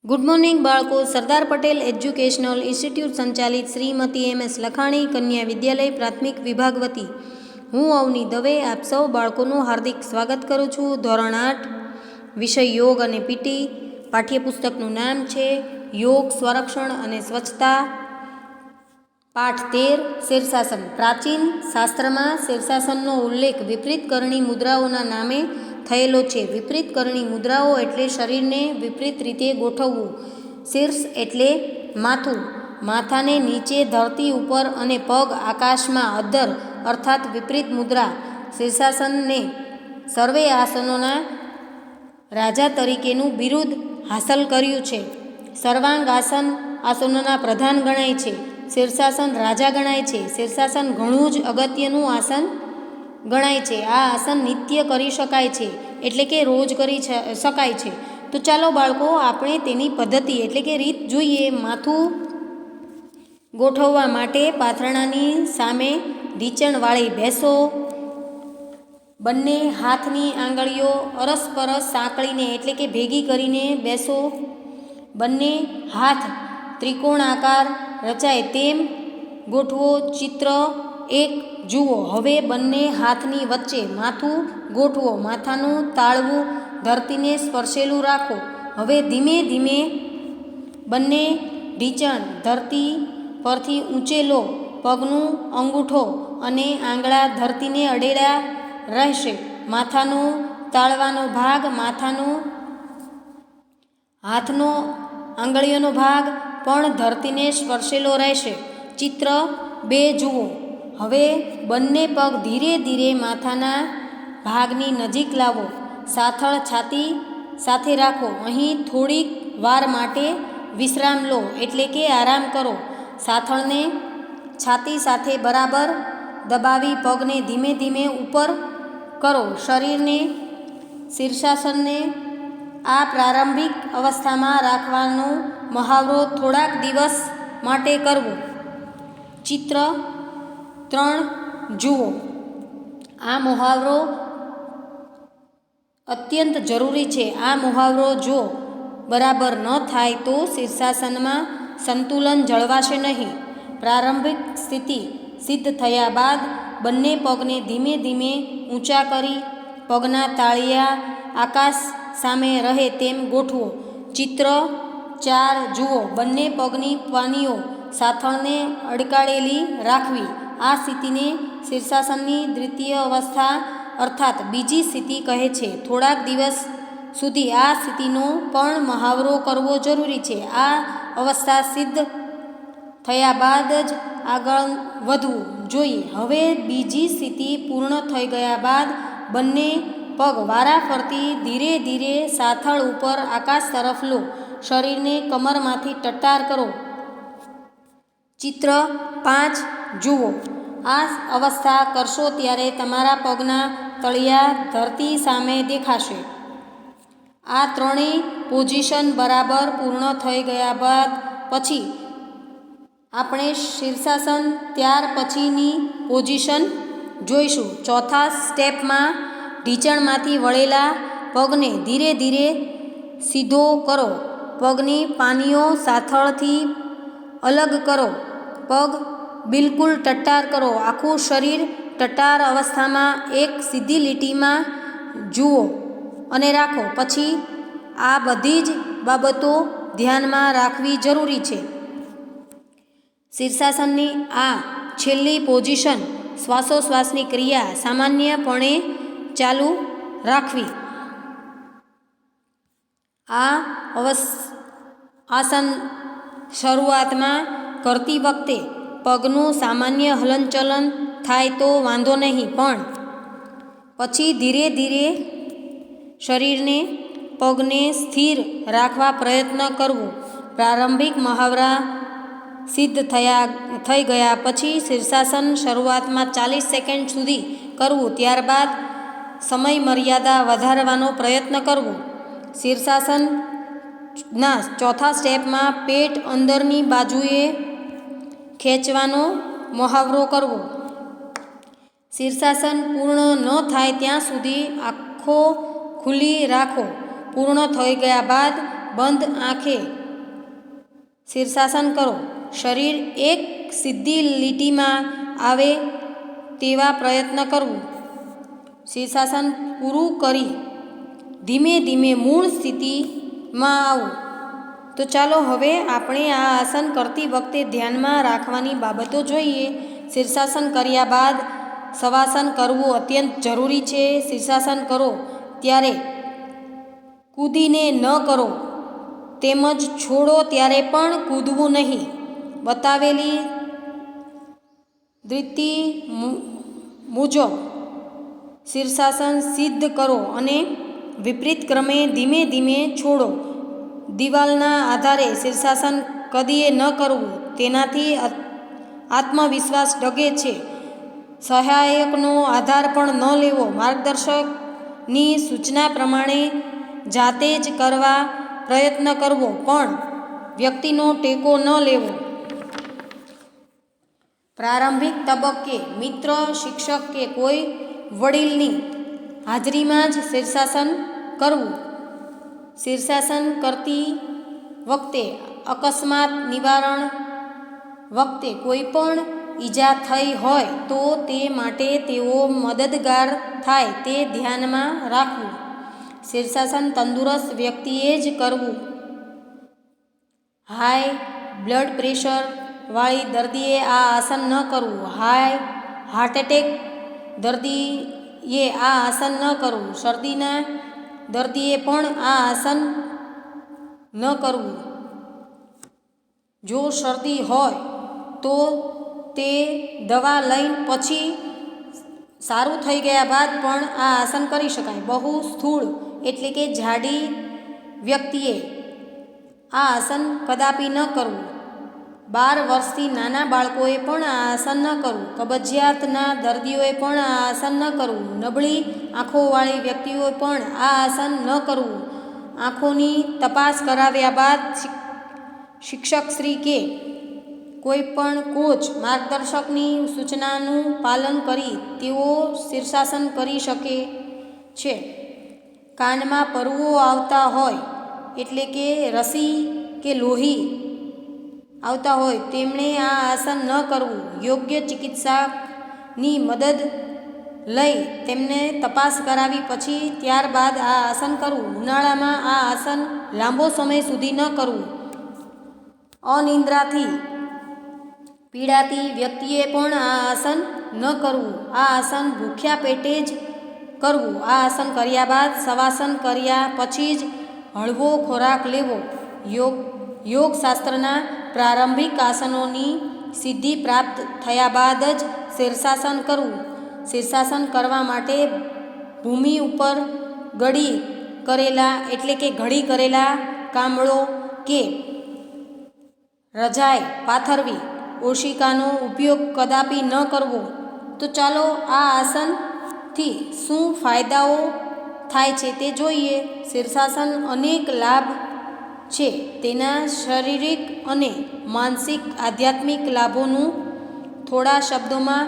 Good morning બાળકો. Sardar Patel educational institute સંચાલિત Shrimati M S. લખાણી કન્યા વિદ્યાલય પ્રાથમિક વિભાગ વતી હું અવની દવે આપ સૌ બાળકોનું હાર્દિક સ્વાગત કરું છું. ધોરણ 8 વિષય યોગ અને પીટી. પાઠ્યપુસ્તકનું નામ છે યોગ, સ્વરક્ષણ અને સ્વચ્છતા. પાઠ 13 શીર્ષાસન. પ્રાચીન શાસ્ત્રમાં શીર્ષાસનનો ઉલ્લેખ વિપરીત કરણી મુદ્રાઓના નામે થયેલો છે. વિપરીત કરણી મુદ્રાઓ એટલે શરીરને વિપરીત રીતે ગોઠવવું. શીર્ષ એટલે માથું, માથાને નીચે ધરતી ઉપર અને પગ આકાશમાં. અધ્ધર અર્થાત વિપરીત મુદ્રા. શીર્ષાસનને સર્વે આસનોના રાજા તરીકેનું બિરુદ હાંસલ કર્યું છે. સર્વાંગ આસન આસનોના પ્રધાન ગણાય છે. શીર્ષાસન રાજા ગણાય છે. શીર્ષાસન ઘણું જ અગત્યનું આસન ગણાય છે. આ આસન નિત્ય કરી શકાય છે, એટલે કે રોજ કરી શકાય છે. તો ચાલો બાળકો, આપણે તેની પદ્ધતિ એટલે કે રીત જોઈએ. માથું ગોઠવવા માટે પાથરણાની સામે ઢીંચણવાળી બેસો. બંને હાથની આંગળીઓ અરસપરસ સાંકળીને એટલે કે ભેગી કરીને બેસો. બંને હાથ ત્રિકોણાકાર રચાય તેમ ગોઠવો. ચિત્ર 1 જુઓ. હવે બંને હાથની વચ્ચે માથું ગોઠવો. માથાનું તાળવું ધરતીને સ્પર્શેલું રાખો. હવે ધીમે ધીમે બંને ઢીંચણ ધરતી પરથી ઊંચે લો. પગનું અંગૂઠો અને આંગળા ધરતીને અડેલા રહેશે. માથાનો તાળવાનો ભાગ, હાથનો આંગળીઓનો ભાગ પણ ધરતીને સ્પર્શેલો રહેશે. ચિત્ર 2 જુઓ. હવે બંને પગ ધીરે ધીરે માથાના ભાગની નજીક લાવો. સાથળ છાતી સાથે રાખો. અહીં થોડીક વાર માટે વિશ્રામ લો એટલે કે આરામ કરો. સાથળને છાતી સાથે બરાબર દબાવી પગને ધીમે ધીમે ઉપર કરો. શીર્ષાસનને આ પ્રારંભિક અવસ્થામાં રાખવાનો મહાવરો થોડાક દિવસ માટે કરવો. ચિત્ર 3 જુઓ. આ મહાવરો અત્યંત જરૂરી છે. આ મહાવરો જો બરાબર ન થાય તો શીર્ષાસનમાં સંતુલન જળવાશે નહીં. પ્રારંભિક સ્થિતિ સિદ્ધ થયા બાદ બંને પગને ધીમે ધીમે ઊંચા કરી પગના તાળિયા આકાશ સામે રહે તેમ ગોઠવો. ચિત્ર 4 જુઓ. બંને પગની પાનીઓ સાથળને અડકાળેલી રાખવી. આ સ્થિતિને શીર્ષાસનની દ્વિતીય અવસ્થા અર્થાત બીજી સ્થિતિ કહે છે. થોડાક દિવસ સુધી આ સ્થિતિનો પણ મહાવરો કરવો જરૂરી છે. આ અવસ્થા સિદ્ધ થયા બાદ જ આગળ વધવું જોઈએ. હવે બીજી સ્થિતિ પૂર્ણ થઈ ગયા બાદ બંને પગ વારાફરતી ધીરે ધીરે સાથળ ઉપર આકાશ તરફ લો. શરીરને કમરમાંથી ટટ્ટાર કરો. ચિત્ર 5 જુઓ. આ અવસ્થા કરશો ત્યારે તમારા પગના તળિયા ધરતી સામે દેખાશે. આ ત્રણેય પોઝિશન બરાબર પૂર્ણ થઈ ગયા બાદ પછી આપણે શીર્ષાસન ત્યાર પછીની પોઝિશન જોઈશું. ચોથા સ્ટેપમાં ઢીંચણમાંથી વળેલા પગને ધીરે ધીરે સીધો કરો. પગની પાનીઓ સાથળથી અલગ કરો. પગ બિલકુલ ટટ્ટાર કરો. આખું શરીર ટટ્ટાર અવસ્થામાં એક સીધી લીટીમાં જુઓ અને રાખો. પછી આ બધી જ બાબતો ધ્યાનમાં રાખવી જરૂરી છે. શીર્ષાસનની આ છેલ્લી પોઝિશન શ્વાસોશ્વાસની ક્રિયા સામાન્યપણે ચાલુ રાખવી. આ આસન શરૂઆતમાં કરતી વખતે પગનું સામાન્ય હલનચલન થાય તો વાંધો નહીં, પણ પછી ધીરે ધીરે શરીરને પગને સ્થિર રાખવા પ્રયત્ન કરવો. પ્રારંભિક મહાવરા સિદ્ધ થઈ ગયા પછી શીર્ષાસન શરૂઆતમાં 40 સેકન્ડ સુધી કરવું. ત્યારબાદ સમય મર્યાદા વધારવાનો પ્રયત્ન કરવો. શીર્ષાસનના ચોથા સ્ટેપમાં પેટ અંદરની બાજુએ ખેંચવાનો મહાવરો કરવો. શીર્ષાસન પૂર્ણ ન થાય ત્યાં સુધી આંખો ખુલ્લી રાખો. પૂર્ણ થઈ ગયા બાદ બંધ આંખે શીર્ષાસન કરો. શરીર એક સીધી લીટીમાં આવે તેવા પ્રયત્ન કરવું. શીર્ષાસન પૂરું કરી ધીમે ધીમે મૂળ સ્થિતિમાં આવો. તો ચાલો હવે આપણે આ આસન કરતી વખતે ધ્યાનમાં રાખવાની બાબતો જોઈએ. શીર્ષાસન કર્યા બાદ શવાસન કરવું અત્યંત જરૂરી છે. શીર્ષાસન કરો ત્યારે કૂદીને ન કરો તેમજ છોડો ત્યારે પણ કૂદવું નહીં. બતાવેલી રીતિ મુજબ શીર્ષાસન સિદ્ધ કરો અને વિપરીત ક્રમે ધીમે ધીમે છોડો. દિવાલના આધારે શીર્ષાસન કદીએ ન કરવું, તેનાથી આત્મવિશ્વાસ ડગે છે. સહાયકનો આધાર પણ ન લેવો. માર્ગદર્શકની સૂચના પ્રમાણે જાતે જ કરવા પ્રયત્ન કરવો, પણ વ્યક્તિનો ટેકો ન લેવો. પ્રારંભિક તબક્કે મિત્ર, શિક્ષક કે કોઈ વડીલની હાજરીમાં જ શીર્ષાસન કરવું. શીર્ષાસન કરતી વખતે અકસ્માત નિવારણ વખતે કોઈ પણ ઈજા થઈ હોય તો તે માટે તેઓ મદદગાર થાય તે ધ્યાનમાં રાખવું. શીર્ષાસન તંદુરસ્ત વ્યક્તિએ જ કરવું. હાઈ બ્લડ પ્રેશર વાળી દર્દીએ આ આસન ન કરવું. હાર્ટ એટેક દર્દીએ આ આસન ન કરવું. શરદીના દર્દીએ પણ આ આસન ન કરવું. જો શરદી હોય તો તે દવા લઈને પછી સારું થઈ ગયા બાદ પણ આ આસન કરી શકાય. બહુ સ્થૂળ એટલે કે જાડી વ્યક્તિએ આ આસન કદાપી ન કરવું. 12 વર્ષથી નાના બાળકોએ પણ આ આસન ન કરવું. કબજિયાતના દર્દીઓએ પણ આ આસન ન કરવું. નબળી આંખોવાળી વ્યક્તિઓએ પણ આ આસન ન કરવું. આંખોની તપાસ કરાવ્યા બાદ શિક્ષકશ્રી કે કોઈ પણ કોચ માર્ગદર્શકની સૂચનાનું પાલન કરી તેઓ શીર્ષાસન કરી શકે છે. કાનમાં પરવો આવતા હોય એટલે કે રસી કે લોહી આવતા હોય તેમણે આ આસન ન કરવું. યોગ્ય ચિકિત્સકની મદદ લઈ તેમને તપાસ કરાવી પછી ત્યારબાદ આ આસન કરવું. ઉનાળામાં આ આસન લાંબો સમય સુધી ન કરવું. અનિદ્રાથી પીડાતી વ્યક્તિએ પણ આ આસન ન કરવું. આ આસન ભૂખ્યા પેટે જ કરવું. આ આસન કર્યા બાદ શવાસન કર્યા પછી જ હળવો ખોરાક લેવો. યોગશાસ્ત્રના પ્રારંભિક આસનોની સિદ્ધિ પ્રાપ્ત થયા બાદ જ શીર્ષાસન કરવું. શીર્ષાસન કરવા માટે ભૂમિ ઉપર ઘડી કરેલા કામળો કે રજાઈ પાથરવી. ઓશિકાનો ઉપયોગ કદાપી ન કરવો. તો ચાલો આ આસનથી શું ફાયદાઓ થાય છે તે જોઈએ. શીર્ષાસન અનેક લાભ છે. તેના શારીરિક અને માનસિક આધ્યાત્મિક લાભોનું થોડા શબ્દોમાં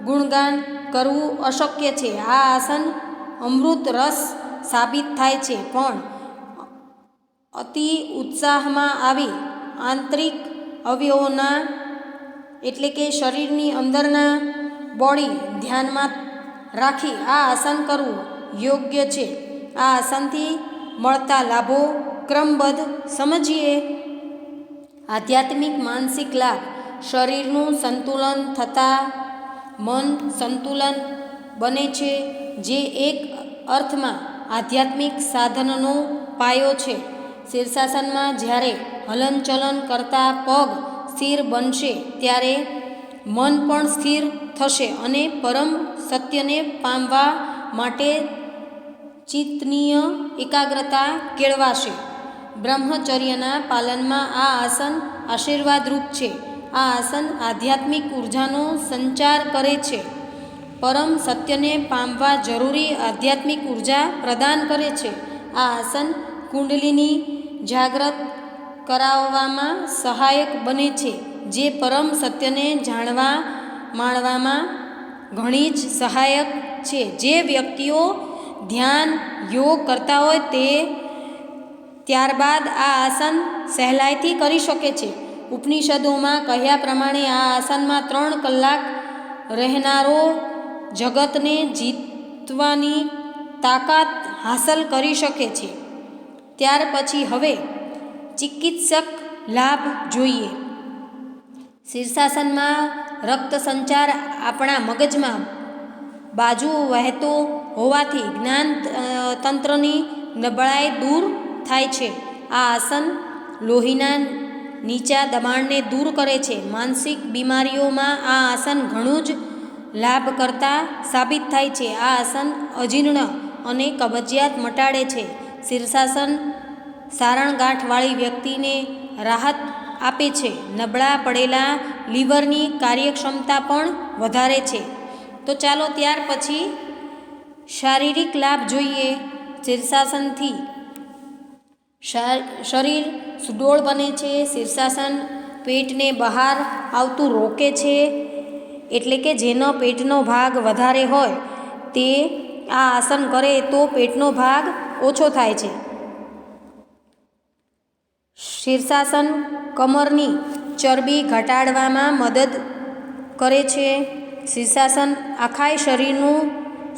ગુણગાન કરવું અશક્ય છે. આ આસન અમૃત રસ સાબિત થાય છે, પણ અતિ ઉત્સાહમાં આવી આંતરિક અવયવોના એટલે કે શરીરની અંદરના બોડી ધ્યાનમાં રાખી આ આસન કરવું યોગ્ય છે. આ આસનથી મળતા લાભો ક્રમબદ્ધ સમજીએ. આધ્યાત્મિક માનસિક લાભ. શરીરનું સંતુલન થતાં મન સંતુલન બને છે, જે એક અર્થમાં આધ્યાત્મિક સાધનનો પાયો છે. શીર્ષાસનમાં જ્યારે હલનચલન કરતા પગ સ્થિર બનશે ત્યારે મન પણ સ્થિર થશે અને પરમ સત્યને પામવા માટે ચિત્તની એકાગ્રતા કેળવાશે. બ્રહ્મચર્યના પાલનમાં આ આસન આશીર્વાદરૂપ છે. આ આસન આધ્યાત્મિક ઉર્જાનો સંચાર કરે છે. પરમ સત્યને પામવા જરૂરી આધ્યાત્મિક ઉર્જા પ્રદાન કરે છે. આ આસન કુંડલીની જાગૃત કરાવવામાં સહાયક બને છે, જે પરમ સત્યને જાણવા માણવામાં ઘણી જ સહાયક છે. જે વ્યક્તિઓ ધ્યાન યોગ કરતા હોય ત્યારબાદ આ આસન સહેલાઈથી કરી શકે છે. ઉપનિષદોમાં કહ્યા પ્રમાણે આ આસનમાં 3 કલાક રહેનારો જગતને જીતવાની તાકાત હાંસલ કરી શકે છે. ત્યાર પછી હવે ચિકિત્સક લાભ જોઈએ. શીર્ષાસનમાં રક્ત સંચાર આપણા મગજમાં બાજુ વહેતો હોવાથી જ્ઞાન તંત્રની નબળાઈ દૂર થાય છે. આ આસન લોહીના નીચા દબાણને દૂર કરે છે. માનસિક બીમારીઓમાં આ આસન ઘણું જ લાભકર્તા સાબિત થાય છે. આ આસન અજીર્ણ અને કબજિયાત મટાડે છે. શીર્ષાસન સારણગાંઠવાળી વ્યક્તિને રાહત આપે છે. નબળા પડેલા લીવરની કાર્યક્ષમતા પણ વધારે છે. તો ચાલો ત્યાર પછી શારીરિક લાભ જોઈએ. શીર્ષાસનથી શરીર સુડોળ બને છે. શીર્ષાસન પેટને બહાર આવતું રોકે છે. એટલે કે જેનો પેટનો ભાગ વધારે હોય તે આ આસન કરે તો પેટનો ભાગ ઓછો થાય છે. શીર્ષાસન કમરની ચરબી ઘટાડવામાં મદદ કરે છે. શીર્ષાસન આખા શરીરનું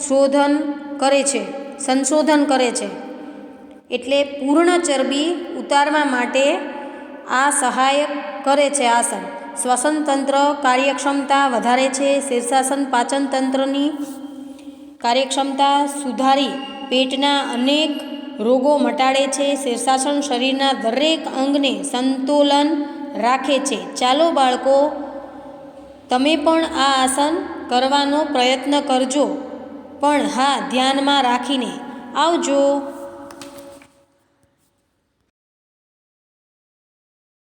સંશોધન કરે છે. એટલે પૂર્ણ ચરબી ઉતારવા માટે આ સહાયક કરે છે. આસન શ્વસન તંત્ર કાર્યક્ષમતા વધારે છે. શીર્ષાસન પાચન તંત્રની કાર્યક્ષમતા સુધારી પેટના અનેક રોગો મટાડે છે. શીર્ષાસન શરીરના દરેક અંગને સંતુલન રાખે છે. ચાલો બાળકો, તમે પણ આ આસન કરવાનો પ્રયત્ન કરજો, પણ હા, ધ્યાનમાં રાખીને. આવજો.